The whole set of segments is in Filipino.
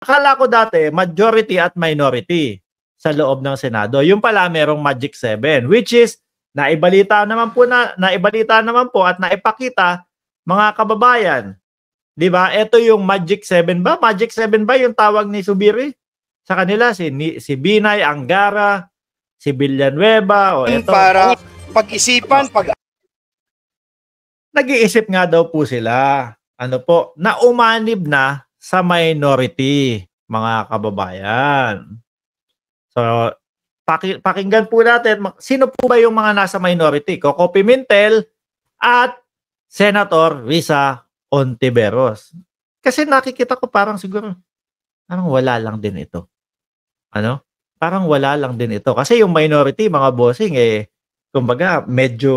akala ko dati majority at minority sa loob ng Senado. Yung pala merong Magic 7, which is naibalita naman po at naipakita mga kababayan. 'Di ba? Ito yung Magic 7 ba? Magic 7 ba yung tawag ni Zubiri? Sa kanila si Binay, Angara, si Villanueva o ito. Para pag-isipan, nag-iisip nga daw po sila. Ano po, na umanib na sa minority, mga kababayan. So, pakinggan po natin, sino po ba yung mga nasa minority? Coco Pimentel at Senator Risa Ontiveros. Kasi nakikita ko parang siguro, parang wala lang din ito. Ano? Parang wala lang din ito. Kasi yung minority, mga bossing, kumbaga, medyo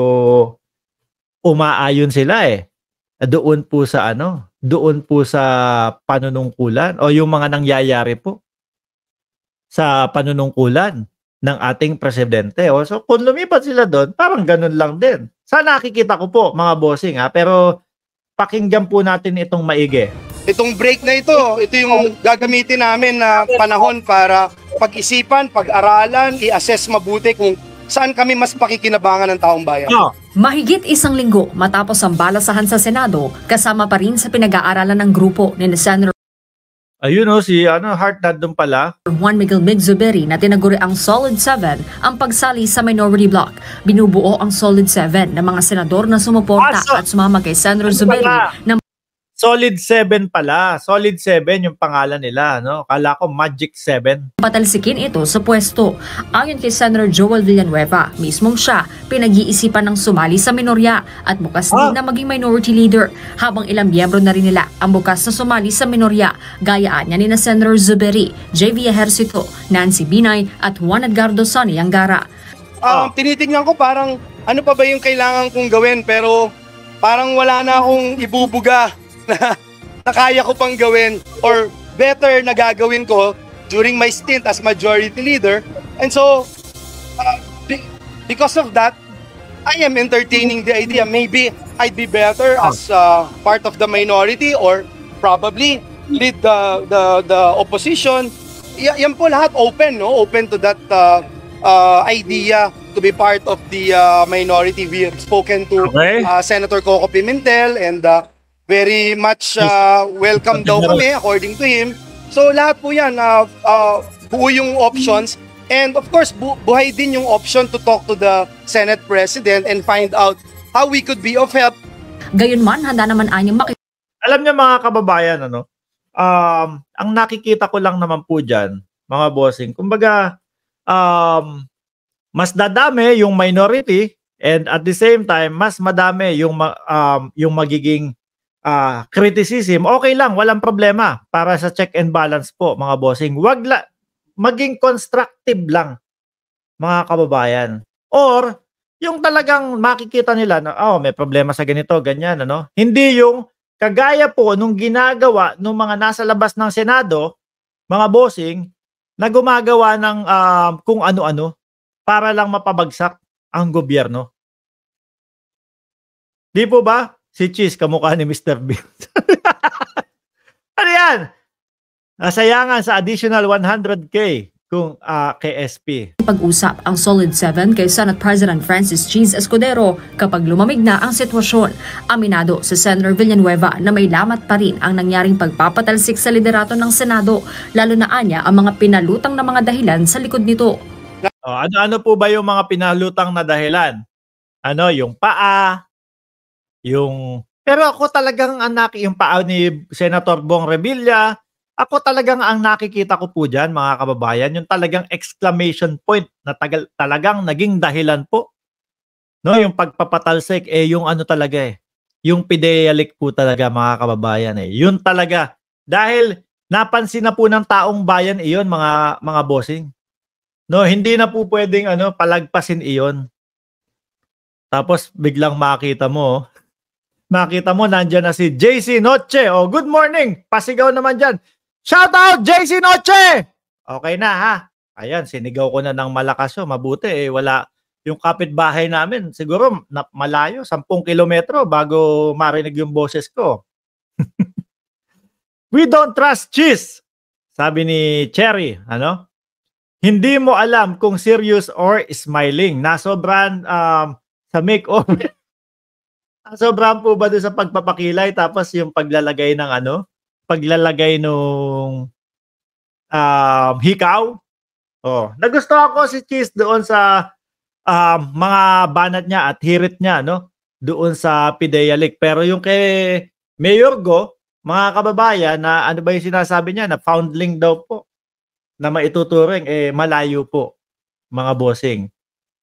umaayon sila doon po sa panunungkulan o yung mga nangyayari po sa panunungkulan ng ating presidente. So kung lumipat sila doon, parang ganun lang din. Sa nakikita ko po, mga bossing, pero pakinggan po natin itong maigi. Itong break na ito yung gagamitin namin na panahon para pag-isipan, pag-aralan, i-assess mabuti kung saan kami mas pakikinabangan ng taong bayan. Mahigit isang linggo matapos ang balasahan sa Senado, kasama pa rin sa pinag-aaralan ng grupo ni Senator Ayun si Hart nandun pala. Juan Miguel Zubiri na tinaguri ang Solid 7 ang pagsali sa minority block. Binubuo ang Solid 7 ng mga senador na sumuporta at sumama kay Senator Zubiri na Solid 7 pala. Solid 7 yung pangalan nila, no? Kala ko Magic 7. Patalsikin ito sa pwesto. Ayon kay Senator Joel Villanueva, mismong siya pinag-iisipan ng sumali sa minorya at bukas din na maging minority leader, habang ilang miyembro na rin nila ang bukas na sumali sa minorya. Gayaan niya ni na Senator Zubiri, JV Ejercito, Nancy Binay at Juan Edgardo Sonny Angara. Tinitingnan ko parang ano pa ba yung kailangan kong gawin, pero parang wala na akong ibubuga na kaya ko pang gawin or better na gagawin ko during my stint as majority leader. And so, because of that, I am entertaining the idea. Maybe I'd be better as part of the minority or probably lead the opposition. Yan po lahat open, no? Open to that idea to be part of the minority. We have spoken to Senator Coco Pimentel and very much welcome daw kami according to him. So lahat po yan, buo yung options. And of course, buhay din yung option to talk to the Senate President and find out how we could be of help. Gayunman, handa naman anyang Alam niyo mga kababayan, ang nakikita ko lang naman po dyan, mga bossing, kumbaga, mas dadami yung minority and at the same time, mas madami yung magiging criticism. Okay lang, walang problema para sa check and balance po, mga bossing. Wag maging constructive lang, mga kababayan. Or yung talagang makikita nila na may problema sa ganito, ganyan, Hindi yung kagaya po nung ginagawa nung mga nasa labas ng Senado, mga bossing, na gumagawa ng kung ano-ano para lang mapabagsak ang gobyerno. Di po ba? Si Cheese, kamukha ni Mr. Bean. Ano yan? Nasayangan sa additional 100K kung KSP. Pag-usap ang Solid 7 kay Senate President Francis Cheese Escudero kapag lumamig na ang sitwasyon. Aminado si Senator Villanueva na may lamat pa rin ang nangyaring pagpapatalsik sa liderato ng Senado, lalo na anya ang mga pinalutang na mga dahilan sa likod nito. Ano po ba yung mga pinalutang na dahilan? Yung paa, pero ako talagang yung paa ni Senator Bong Revilla, ako talagang ang nakikita ko po dyan, mga kababayan, yung talagang exclamation point na talagang naging dahilan po. Yung pagpapatalsik, yung talaga yung pideyalik po talaga, mga kababayan. Yun talaga. Dahil napansin na po ng taong bayan iyon, mga bossing. Hindi na po pwedeng palagpasin iyon. Tapos biglang makita mo nandiyan na si JC Noche. Good morning. Pasigaw naman dyan. Shout out JC Noche. Okay na ha. Ayan, sinigaw ko na ng malakas. Mabuti wala yung kapitbahay namin. Siguro malayo, 10 kilometro bago marinig yung boses ko. We don't trust Cheese. Sabi ni Cherry, ano? Hindi mo alam kung serious or smiling. Nasobran sa makeover. Nasobran po ba doon sa pagpapakilay tapos yung paglalagay ng ano? Paglalagay nung hikaw? Oh, nagustuhan ko si Cheese doon sa mga banat niya at hirit niya, no? Doon sa Pidea Lake. Pero yung kay Mayor Go, mga kababayan, na ano ba yung sinasabi niya? Na foundling daw po. Na maituturing, malayo po, mga bossing.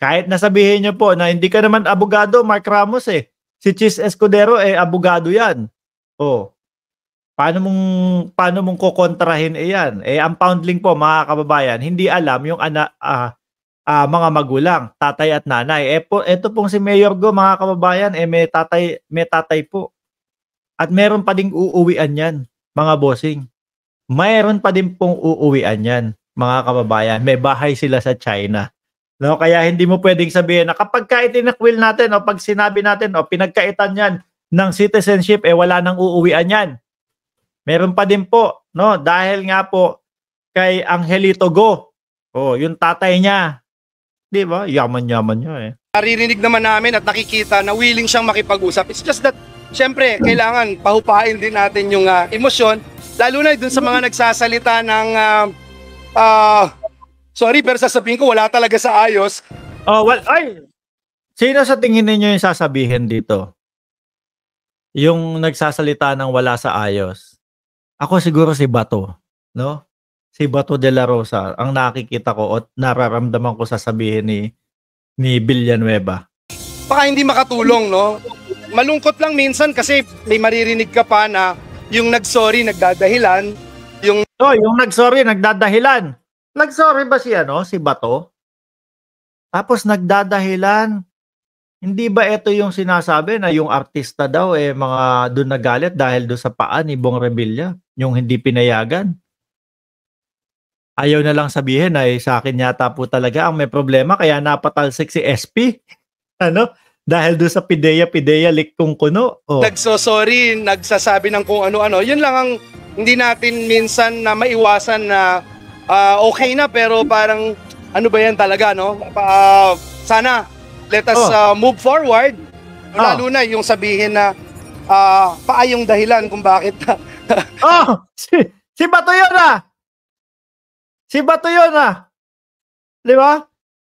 Kahit nasabihin niyo po na hindi ka naman abogado, Mark Ramos eh. Si Cheese Escudero, abogado yan. Oh. Paano mong kukontrahin yan? Ang foundling po, mga kababayan, hindi alam yung mga magulang, tatay at nanay. Ito pong si Mayor Go, mga kababayan, may tatay po. At meron pa ding uuwian yan, mga bossing. Mayroon pa din pong uuwian yan, mga kababayan. May bahay sila sa China. No, kaya hindi mo pwedeng sabihin na kapag itinakwil natin o pag sinabi natin o pinagkaitan yan ng citizenship, wala nang uuwian yan. Meron pa din po, no? Dahil nga po kay Angelito Go. Oh, yung tatay niya. 'Di ba? Yaman-yaman niya eh. Naririnig naman namin at nakikita na willing siyang makipag-usap. It's just that, syempre, kailangan pahupain din natin yung emosyon. Lalo na dun sa mga nagsasalita ng, sorry, pero sasabihin ko, wala talaga sa ayos. Oh, well, sino sa tingin ninyo yung sasabihin dito? Yung nagsasalita ng wala sa ayos? Ako siguro si Bato, no? Si Bato de la Rosa, ang nakikita ko at nararamdaman ko sasabihin ni Villanueva. Baka hindi makatulong, no? Malungkot lang minsan kasi may maririnig ka pa na yung nagsorry, nagdadahilan, yung nagsorry, nagdadahilan. Nagsorry ba si Bato? Tapos nagdadahilan. Hindi ba ito yung sinasabi na yung artista daw mga doon nagalit dahil doon sa paa ni Bong Revilla, yung hindi pinayagan? Ayaw na lang sabihin na sa akin yata po talaga ang may problema kaya napatalsik si SP. Ano? Dahil doon sa Pidea Lake kung kuno. Oh. Nagsosorry, nagsasabi ng kung ano-ano. Yun lang ang hindi natin minsan na maiwasan na okay na pero parang ano ba yan talaga, no? Sana let us move forward. Lalo na yung sabihin na paayong dahilan kung bakit. Si Bato yun Si Bato yun Di ba?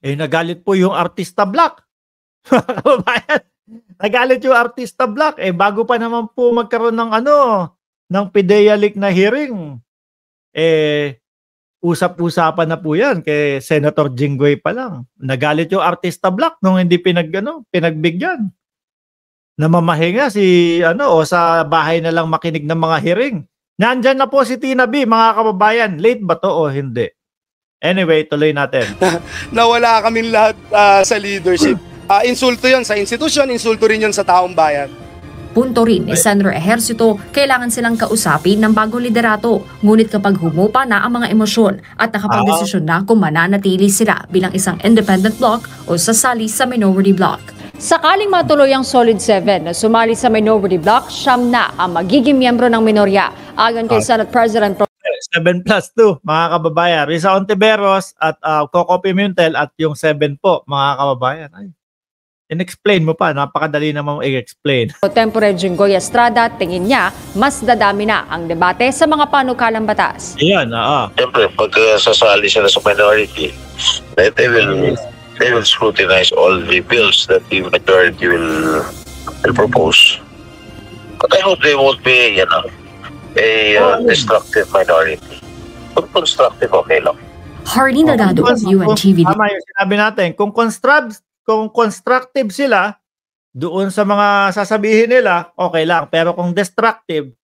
Nagalit po yung Artista Black. Nagalit yung Artista Black. Bago pa naman po magkaroon ng ng Pidea Lake na hearing. Usap-usapan na po yan kay Senator Jinggoy pa lang. Nagalit yung Artista Black nung hindi pinagbigyan. Namamahinga o sa bahay na lang makinig ng mga hearing. Nandyan na po si Tina B, mga kababayan. Late ba to o hindi? Anyway, tuloy natin. Nawala kaming lahat sa leadership. Insulto yon sa institusyon, insulto rin yon sa taong bayan. Punto rin ni Senator Ejercito, kailangan silang kausapin ng bagong liderato. Ngunit kapag humupa na ang mga emosyon at nakapagdesisyon na kung mananatili sila bilang isang independent bloc o sasali sa minority bloc. Sakaling matuloy ang Solid 7 na sumali sa minority bloc, siyam na ang magiging miyembro ng minorya. Ayon kay Senate President 7+2, mga kababayan. Risa Ontiveros at Coco Pimentel at yung 7 po, mga kababayan. In-explain mo pa, napakadali naman i-explain. Tempore Jinggoy Estrada, tingin niya, mas dadami na ang debate sa mga panukalang batas. Ayan, Siyempre, pag sasali sila sa minority, they will scrutinize all the bills that the majority will propose. But I hope they won't be, a destructive minority. Kung constructive, okay lang. Hardy Delgado, UNTV. Tama yung sinabi natin. Kung constructive sila, doon sa mga sasabihin nila, okay lang. Pero kung destructive,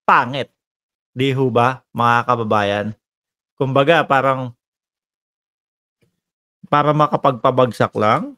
pangit. Di ho ba, mga kababayan? Kumbaga, para makapagpabagsak lang.